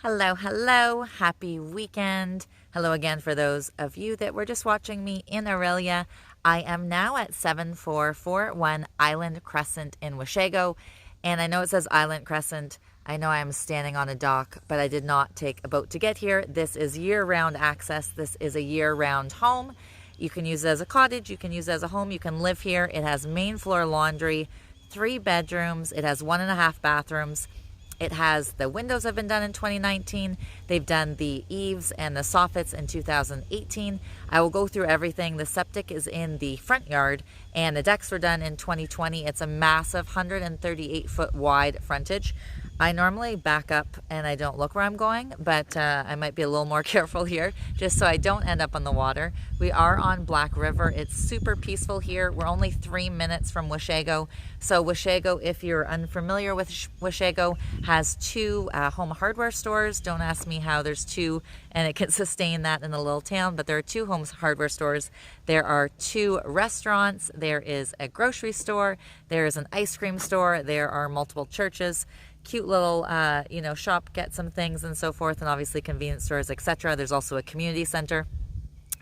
Hello, happy weekend. Hello again for those of you that were just watching me in Aurelia. I am now at 7441 Island Crescent in Washago, and I know it says Island Crescent. I know I am standing on a dock, but I did not take a boat to get here. This is year-round access. This is a year-round home. You can use it as a cottage, you can use it as a home, you can live here. It has main floor laundry, 3 bedrooms, it has 1.5 bathrooms. It has, the windows have been done in 2019. They've done the eaves and the soffits in 2018. I will go through everything. The septic is in the front yard and the decks were done in 2020. It's a massive 138-foot wide frontage. I normally back up and I don't look where I'm going, but I might be a little more careful here just so I don't end up on the water. We are on Black River. It's super peaceful here. We're only 3 minutes from Washago. So Washago, if you're unfamiliar with Washago, has 2 home hardware stores. Don't ask me how there's 2 and it can sustain that in a little town, but there are 2 home hardware stores. There are 2 restaurants. There is a grocery store. There is an ice cream store. There are multiple churches. Cute little, shop, get some things and so forth, and obviously convenience stores, etc. There's also a community center.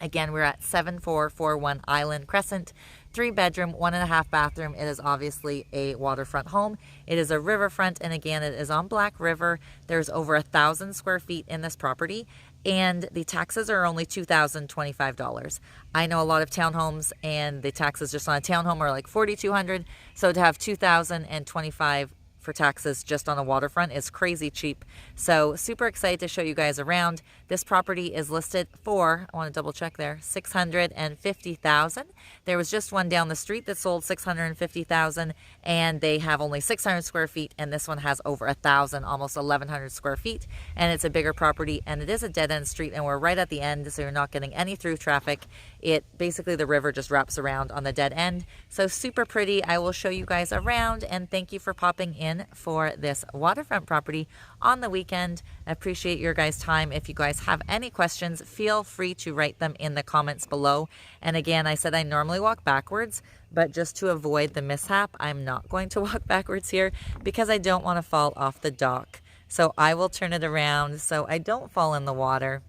Again, we're at 7441 Island Crescent, 3 bedroom, 1.5 bathroom. It is obviously a waterfront home. It is a riverfront, and again, it is on Black River. There's over 1,000 square feet in this property, and the taxes are only $2,025. I know a lot of townhomes, and the taxes just on a townhome are like $4,200. So to have $2,025 for taxes just on the waterfront is crazy cheap. So super excited to show you guys around. This property is listed for, I want to double check there, $650,000. There was just one down the street that sold $650,000 and they have only 600 square feet, and this one has over 1,000, almost 1,100 square feet, and it's a bigger property, and it is a dead-end street, and we're right at the end, so you're not getting any through traffic. It basically, the river just wraps around on the dead end. So super pretty. I will show you guys around, and thank you for popping in for this waterfront property on the weekend. I appreciate your guys' time. If you guys have any questions, feel free to write them in the comments below. And again, I said I normally walk backwards, but just to avoid the mishap, I'm not going to walk backwards here because I don't want to fall off the dock. So I will turn it around so I don't fall in the water.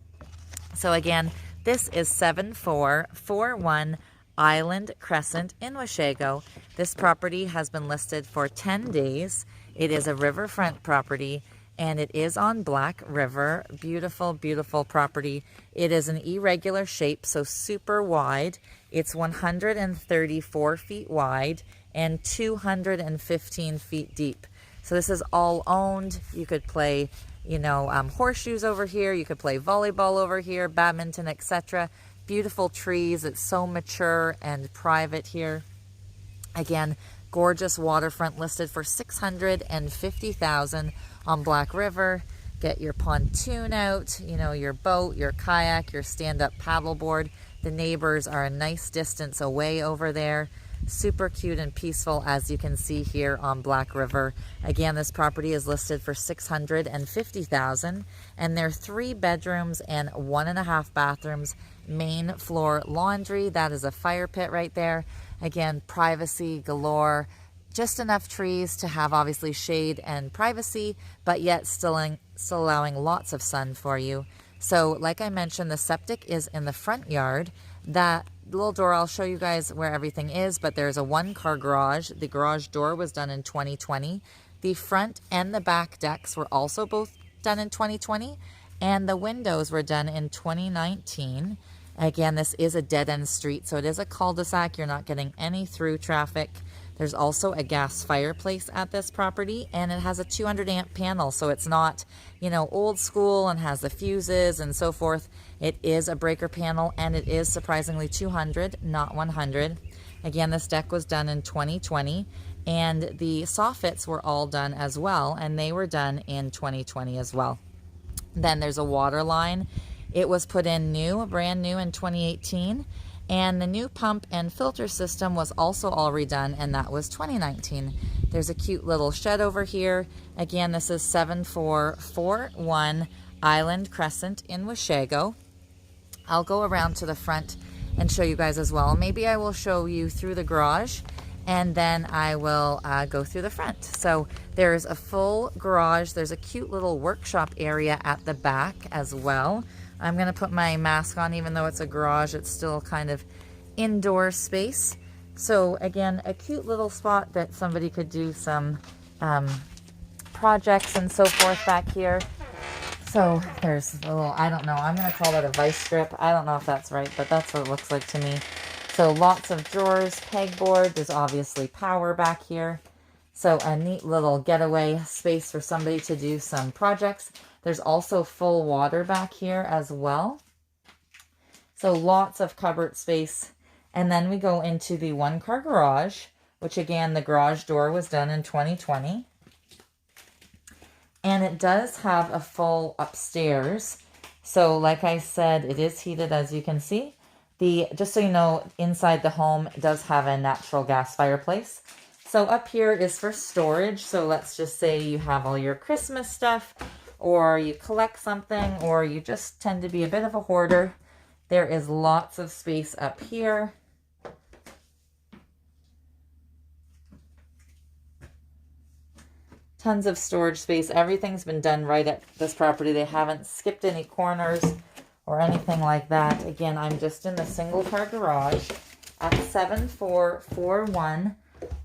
So again, this is 7441 Island Crescent in Washago. This property has been listed for 10 days. It is a riverfront property, and it is on Black River. Beautiful, beautiful property. It is an irregular shape, so super wide. It's 134 feet wide and 215 feet deep. So this is all owned. You could play, horseshoes over here. You could play volleyball over here, badminton, etc. Beautiful trees. It's so mature and private here. Again, gorgeous waterfront, listed for $650,000 on Black River. Get your pontoon out, your boat, your kayak, your stand-up paddleboard. The neighbors are a nice distance away over there. Super cute and peaceful, as you can see here on Black River. Again, this property is listed for $650,000, and there are 3 bedrooms and 1.5 bathrooms. Main floor laundry. That is a fire pit right there. Again, privacy galore. Just enough trees to have obviously shade and privacy, but yet still allowing lots of sun for you. So like I mentioned, the septic is in the front yard. That little door, I'll show you guys where everything is, but there's a 1-car garage. The garage door was done in 2020. The front and the back decks were also both done in 2020, and the windows were done in 2019. Again, this is a dead-end street, so it is a cul-de-sac. You're not getting any through traffic. There's also a gas fireplace at this property, and it has a 200 amp panel, so it's not, old school and has the fuses and so forth. It is a breaker panel, and it is surprisingly 200, not 100. Again, this deck was done in 2020, and the soffits were all done as well, and they were done in 2020 as well. Then there's a water line. It was put in brand new in 2018. And the new pump and filter system was also all redone, and that was 2019. There's a cute little shed over here. Again, this is 7441 Island Crescent in Washago. I'll go around to the front and show you guys as well. Maybe I will show you through the garage and then I will go through the front. So there's a full garage. There's a cute little workshop area at the back as well. I'm gonna put my mask on. Even though it's a garage, it's still kind of indoor space. So again, a cute little spot that somebody could do some projects and so forth back here. So there's a little, I don't know, I'm gonna call that a vice strip. I don't know if that's right, but that's what it looks like to me. So lots of drawers, pegboard. There's obviously power back here. So a neat little getaway space for somebody to do some projects. There's also full water back here as well. So lots of cupboard space. And then we go into the one-car garage, which again, the garage door was done in 2020. And it does have a full upstairs. So like I said, it is heated, as you can see. Just so you know, inside the home does have a natural gas fireplace. So up here is for storage. So let's just say you have all your Christmas stuff, or you collect something, or you just tend to be a bit of a hoarder. There is lots of space up here. Tons of storage space. Everything's been done right at this property. They haven't skipped any corners or anything like that. Again, I'm just in the single car garage at 7441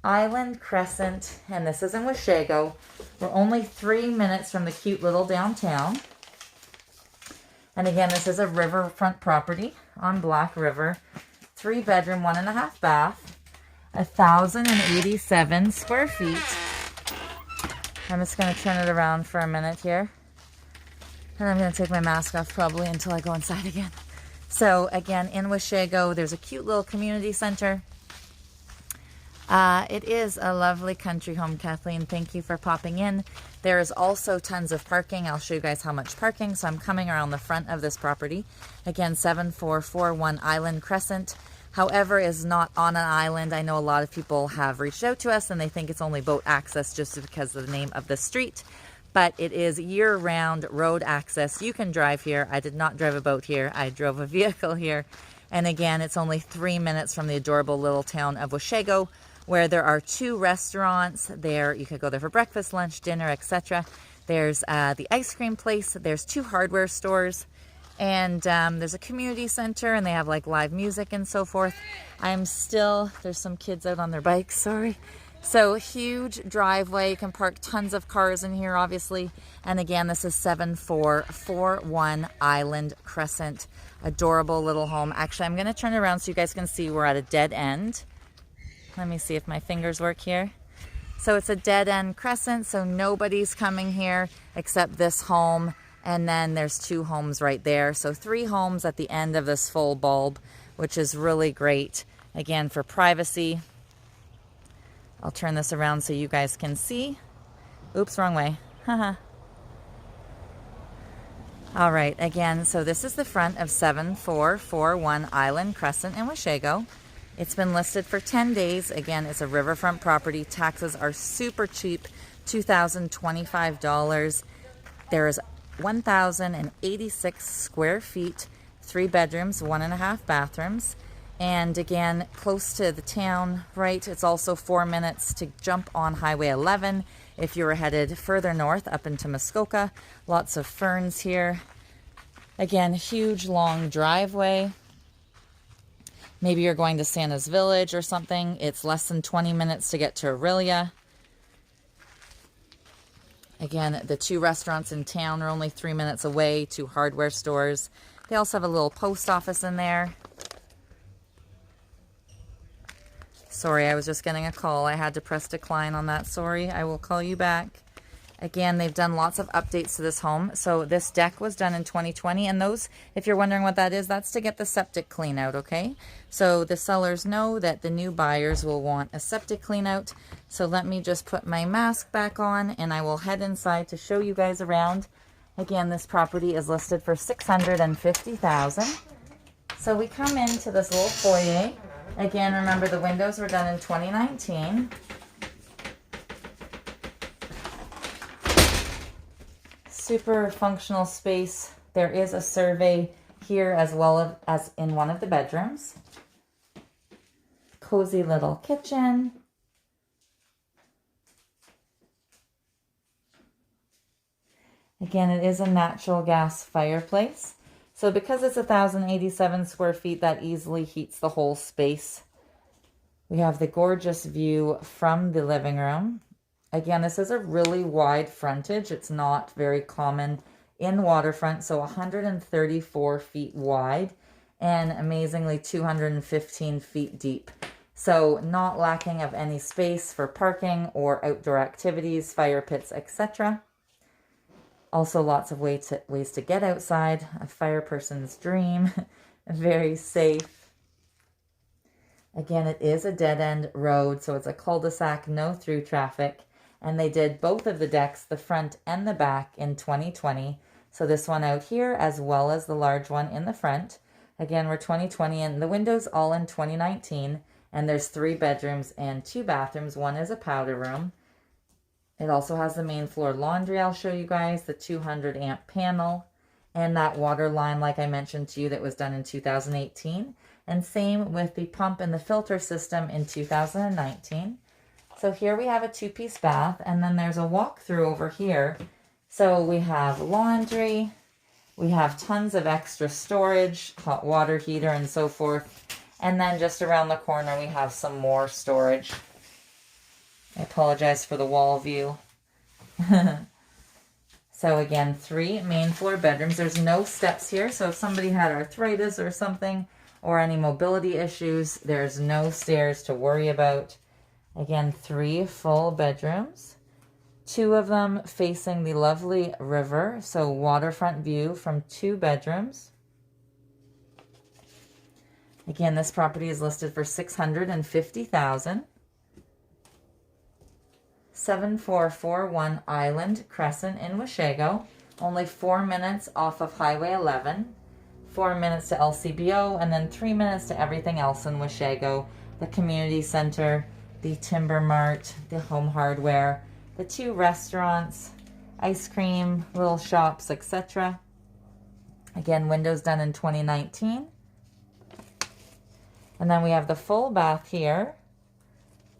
Island Crescent, and this is in Washago. We're only 3 minutes from the cute little downtown. And again, this is a riverfront property on Black River. 3-bedroom, 1.5 bath, 1,087 square feet. I'm just going to turn it around for a minute here. And I'm going to take my mask off probably until I go inside again. So again, in Washago, there's a cute little community center. It is a lovely country home, Kathleen. Thank you for popping in. There is also tons of parking. I'll show you guys how much parking. So I'm coming around the front of this property. Again, 7441 Island Crescent. However, is not on an island. I know a lot of people have reached out to us and they think it's only boat access just because of the name of the street. But it is year-round road access. You can drive here. I did not drive a boat here. I drove a vehicle here. And again, it's only 3 minutes from the adorable little town of Washago, where there are 2 restaurants there. You could go there for breakfast, lunch, dinner, etc. There's the ice cream place. There's 2 hardware stores. And there's a community center, and they have like live music and so forth. There's some kids out on their bikes, sorry. So huge driveway. You can park tons of cars in here, obviously. And again, this is 7441 Island Crescent. Adorable little home. Actually, I'm going to turn it around so you guys can see we're at a dead end. Let me see if my fingers work here. So it's a dead end crescent, so nobody's coming here except this home. And then there's 2 homes right there. So 3 homes at the end of this full bulb, which is really great. Again, for privacy. I'll turn this around so you guys can see. Oops, wrong way. Haha. All right, again, so this is the front of 7441 Island Crescent in Washago. It's been listed for 10 days. Again, it's a riverfront property. Taxes are super cheap, $2,025. There is 1,086 square feet, 3 bedrooms, 1.5 bathrooms. And again, close to the town, right? It's also 4 minutes to jump on Highway 11 if you were headed further north up into Muskoka. Lots of ferns here. Again, huge long driveway. Maybe you're going to Santa's Village or something. It's less than 20 minutes to get to Aurelia. Again, the 2 restaurants in town are only 3 minutes away, 2 hardware stores. They also have a little post office in there. Sorry, I was just getting a call. I had to press decline on that. Sorry, I will call you back. Again, they've done lots of updates to this home. So this deck was done in 2020. And those, if you're wondering what that is, that's to get the septic clean out, okay? So the sellers know that the new buyers will want a septic clean out. So let me just put my mask back on and I will head inside to show you guys around. Again, this property is listed for $650,000. So we come into this little foyer. Again, remember the windows were done in 2019. Super functional space. There is a survey here as well as in one of the bedrooms. Cozy little kitchen. Again, it is a natural gas fireplace. So because it's 1,087 square feet, that easily heats the whole space. We have the gorgeous view from the living room. Again, this is a really wide frontage. It's not very common in waterfront, so 134 feet wide and amazingly 215 feet deep. So not lacking of any space for parking or outdoor activities, fire pits, etc. Also lots of ways to get outside, a fire person's dream, very safe. Again, it is a dead-end road, so it's a cul-de-sac, no through traffic. And they did both of the decks, the front and the back, in 2020. So this one out here, as well as the large one in the front. Again, we're 2020, and the windows all in 2019. And there's 3 bedrooms and 2 bathrooms. One is a powder room. It also has the main floor laundry, I'll show you guys, the 200 amp panel, and that water line, like I mentioned to you, that was done in 2018. And same with the pump and the filter system in 2019. So here we have a 2-piece bath, and then there's a walkthrough over here. So we have laundry, we have tons of extra storage, hot water heater and so forth. And then just around the corner we have some more storage. I apologize for the wall view. So again, 3 main floor bedrooms. There's no steps here, so if somebody had arthritis or something, or any mobility issues, there's no stairs to worry about. Again, 3 full bedrooms. 2 of them facing the lovely river, so waterfront view from 2 bedrooms. Again, this property is listed for $650,000. 7441 Island Crescent in Washago. Only 4 minutes off of Highway 11. 4 minutes to LCBO, and then 3 minutes to everything else in Washago. The community center, the timber mart, the home hardware, the 2 restaurants, ice cream, little shops, etc. Again, windows done in 2019. And then we have the full bath here.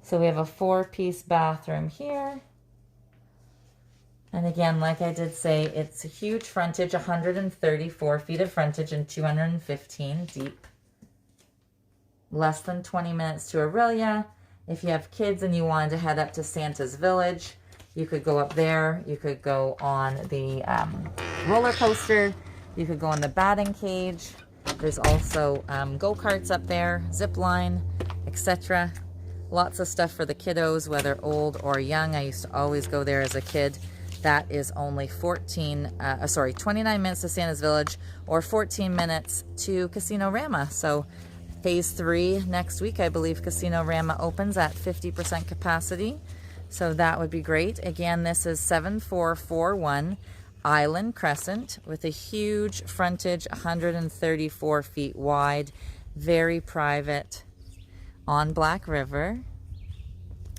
So we have a 4-piece bathroom here. And again, like I did say, it's a huge frontage, 134 feet of frontage and 215 deep. Less than 20 minutes to Aurelia. If you have kids and you wanted to head up to Santa's Village, you could go up there. You could go on the roller coaster. You could go on the batting cage. There's also go-karts up there, zip line, etc. Lots of stuff for the kiddos, whether old or young. I used to always go there as a kid. That is only 29 minutes to Santa's Village, or 14 minutes to Casino Rama. So phase 3 next week, I believe Casino Rama opens at 50% capacity. So that would be great. Again, this is 7441 Island Crescent with a huge frontage, 134 feet wide, very private, on Black River.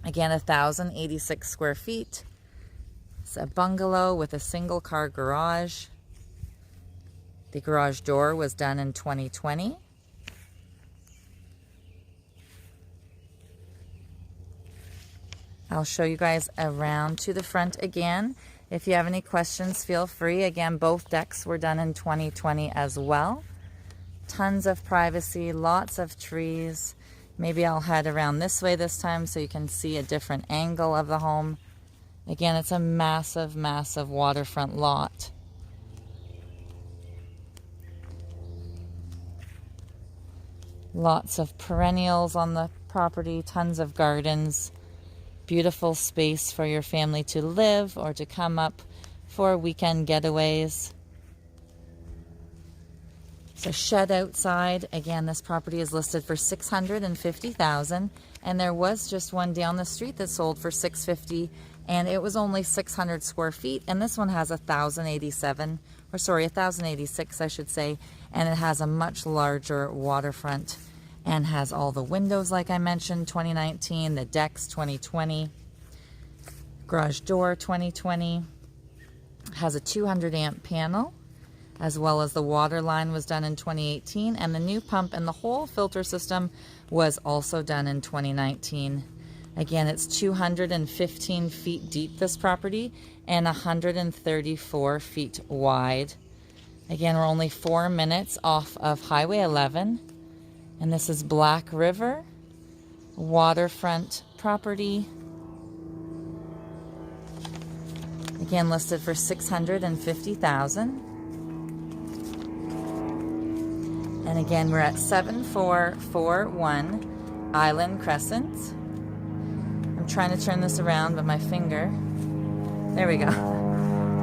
Again, 1,086 square feet. It's a bungalow with a single car garage. The garage door was done in 2020. I'll show you guys around to the front again. If you have any questions, feel free. Again, both decks were done in 2020 as well. Tons of privacy, lots of trees. Maybe I'll head around this way this time so you can see a different angle of the home. Again, it's a massive, massive waterfront lot. Lots of perennials on the property, tons of gardens. Beautiful space for your family to live or to come up for weekend getaways. So shed outside. Again, this property is listed for $650,000, and there was just one down the street that sold for $650,000, and it was only 600 square feet. And this one has 1,086, I should say, and it has a much larger waterfront and has all the windows, like I mentioned, 2019, the decks 2020, garage door 2020, has a 200 amp panel, as well as the water line was done in 2018, and the new pump and the whole filter system was also done in 2019. Again, it's 215 feet deep, this property, and 134 feet wide. Again, we're only 4 minutes off of Highway 11, and this is Black River, waterfront property. Again, listed for $650,000. And again, we're at 7441 Island Crescent. I'm trying to turn this around, but my finger, there we go.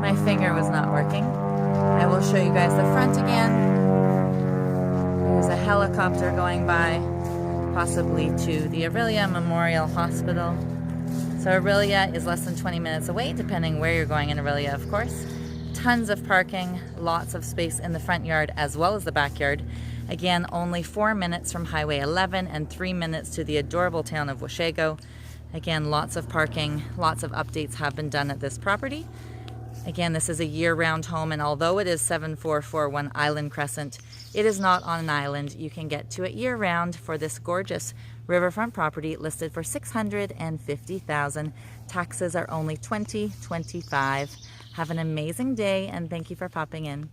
My finger was not working. I will show you guys the front again. There's a helicopter going by, possibly to the Aurelia Memorial Hospital. So Aurelia is less than 20 minutes away, depending where you're going in Aurelia, of course. Tons of parking, lots of space in the front yard as well as the backyard. Again, only 4 minutes from Highway 11 and 3 minutes to the adorable town of Washago. Again, lots of parking, lots of updates have been done at this property. Again, this is a year-round home, and although it is 7441 Island Crescent, it is not on an island. You can get to it year-round for this gorgeous riverfront property listed for $650,000. Taxes are only $20.25. Have an amazing day, and thank you for popping in.